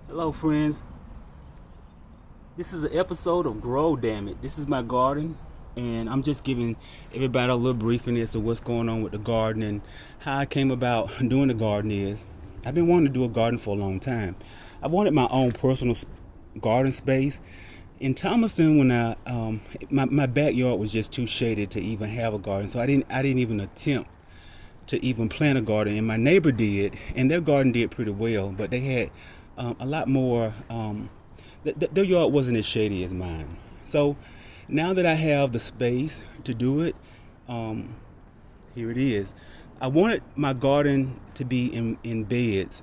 Hello, friends. This is an episode of Grow Dammit. This is my garden, and I'm just giving everybody a little briefing as to what's going on with the garden and how I came about doing the garden. I've been wanting to do a garden for a long time. I wanted my own personal garden space. In Thomaston, when my backyard was just too shaded to even have a garden, so I didn't even attempt to even plant a garden. And my neighbor did, and their garden did pretty well, but they had a lot more. Their yard wasn't as shady as mine. So now that I have the space to do it, um, here it is. I wanted my garden to be in beds,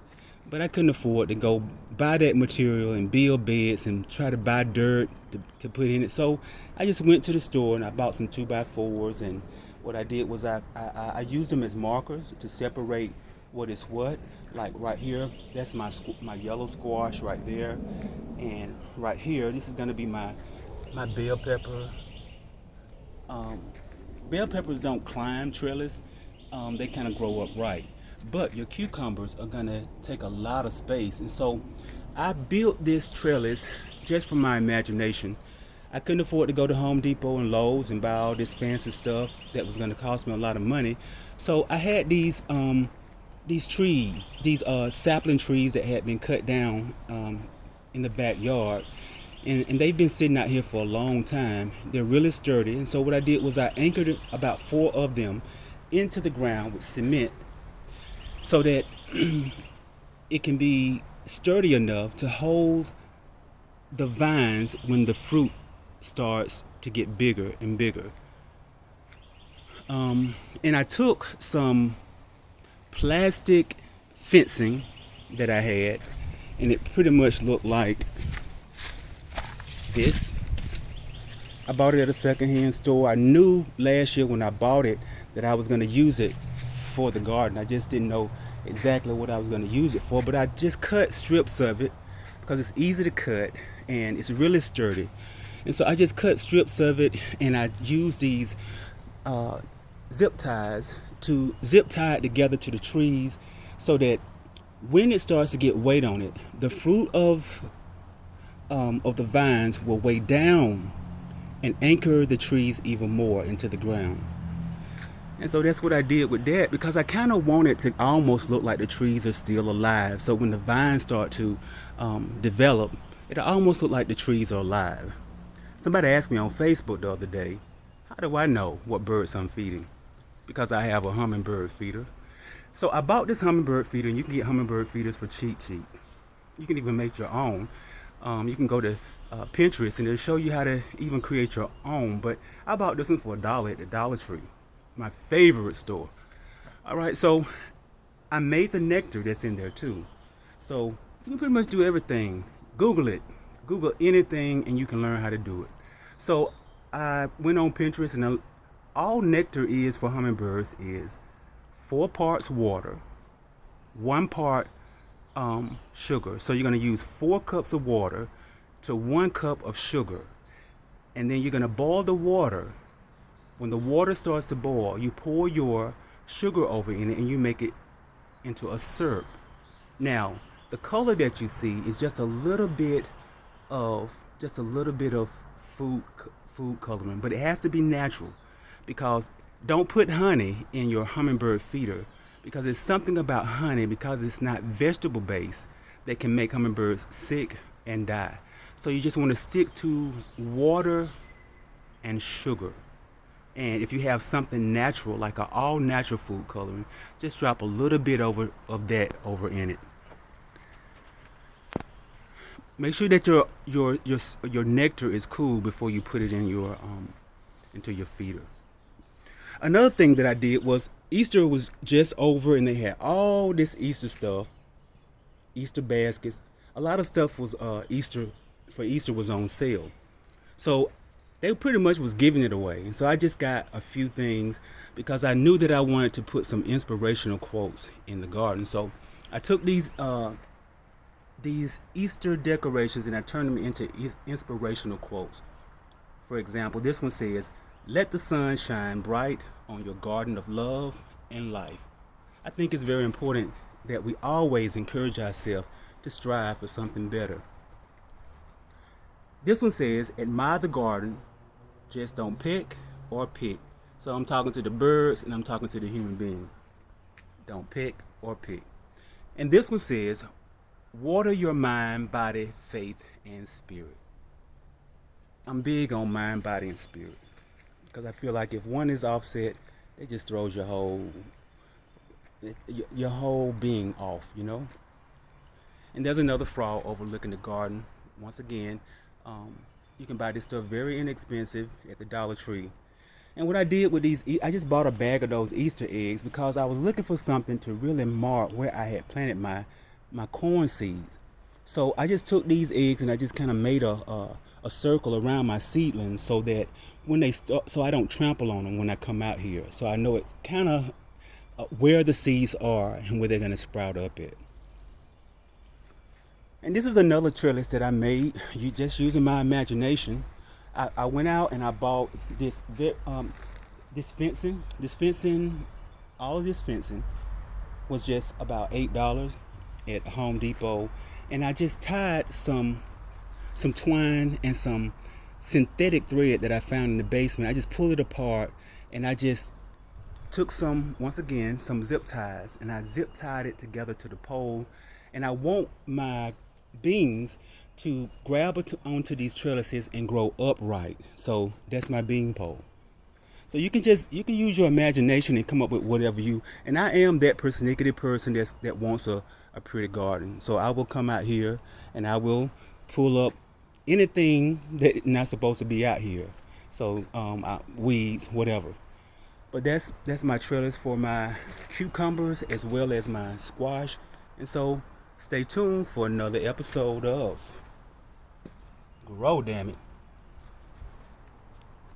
but I couldn't afford to go buy that material and build beds and try to buy dirt to put in it. So I just went to the store and I bought some 2x4s, and what I did was I used them as markers to separate what is what. Like right here, that's my yellow squash right there, and right here, this is gonna be my bell pepper. Um, Bell peppers don't climb trellis; they kind of grow upright. But your cucumbers are gonna take a lot of space, and so I built this trellis just from my imagination. I couldn't afford to go to Home Depot and Lowe's and buy all this fancy stuff that was gonna cost me a lot of money. So I had these trees, these sapling trees that had been cut down in the backyard, and they've been sitting out here for a long time. They're really sturdy, and so what I did was I anchored about four of them into the ground with cement so that it can be sturdy enough to hold the vines when the fruit starts to get bigger and bigger. And I took some plastic fencing that I had, and it pretty much looked like this. I bought it at a secondhand store. I knew last year when I bought it that I was going to use it for the garden. I just didn't know exactly what I was going to use it for, but I just cut strips of it because it's easy to cut and it's really sturdy. And so I just cut strips of it, and I used these uh, zip ties to zip tie it together to the trees so that when it starts to get weight on it, the fruit of the vines will weigh down and anchor the trees even more into the ground. And so that's what I did with that, because I kind of want it to almost look like the trees are still alive. So when the vines start to develop, it almost look like the trees are alive. Somebody asked me on Facebook the other day, how do I know what birds I'm feeding? Because I have a hummingbird feeder. So I bought this hummingbird feeder, and you can get hummingbird feeders for cheap. You can even make your own. You can go to Pinterest and it'll show you how to even create your own. But I bought this one for $1 at the Dollar Tree, my favorite store. All right, so I made the nectar that's in there too. So you can pretty much do everything. Google it. Google anything and you can learn how to do it. So I went on Pinterest, and all nectar is for hummingbirds is 4 parts water, 1 part sugar. So you're going to use 4 cups of water to 1 cup of sugar. And then you're going to boil the water. When the water starts to boil, you pour your sugar over in it and you make it into a syrup. Now, the color that you see is just a little bit of food food coloring, but it has to be natural, because don't put honey in your hummingbird feeder, because there's something about honey, because it's not vegetable based, that can make hummingbirds sick and die. So you just want to stick to water and sugar. And if you have something natural, like an all natural food coloring, just drop a little bit of that over in it. Make sure that your nectar is cool before you put it in your into your feeder. Another thing that I did was, Easter was just over, and they had all this Easter stuff, Easter baskets. A lot of stuff was Easter was on sale. So they pretty much was giving it away. And so I just got a few things because I knew that I wanted to put some inspirational quotes in the garden. So I took these Easter decorations and I turned them into inspirational quotes. For example, this one says, "Let the sun shine bright on your garden of love and life." I think it's very important that we always encourage ourselves to strive for something better. This one says, admire the garden, just don't pick or pick. So I'm talking to the birds and I'm talking to the human being. Don't pick or pick. And this one says, water your mind, body, faith, and spirit. I'm big on mind, body, and spirit. Because I feel like if one is offset, it just throws your whole being off, you know? And there's another fraud overlooking the garden. Once again, you can buy this stuff very inexpensive at the Dollar Tree. And what I did with these, I just bought a bag of those Easter eggs because I was looking for something to really mark where I had planted my corn seeds. So I just took these eggs and I just kind of made a circle around my seedlings so that when they start, so I don't trample on them when I come out here. So I know it's kind of where the seeds are and where they're going to sprout up at. And this is another trellis that I made, just using my imagination. I went out and I bought this fencing. All of this fencing was just about $8 at Home Depot. And I just tied some twine and some synthetic thread that I found in the basement. I just pulled it apart and I just took some zip ties, and I zip tied it together to the pole. And I want my beans to grab onto these trellises and grow upright. So that's my bean pole. So you can use your imagination and come up with whatever and I am that persnickety person that wants a pretty garden. So I will come out here and I will pull up anything that's not supposed to be out here. So weeds, whatever. But that's my trellis for my cucumbers as well as my squash. And so stay tuned for another episode of Grow Dammit.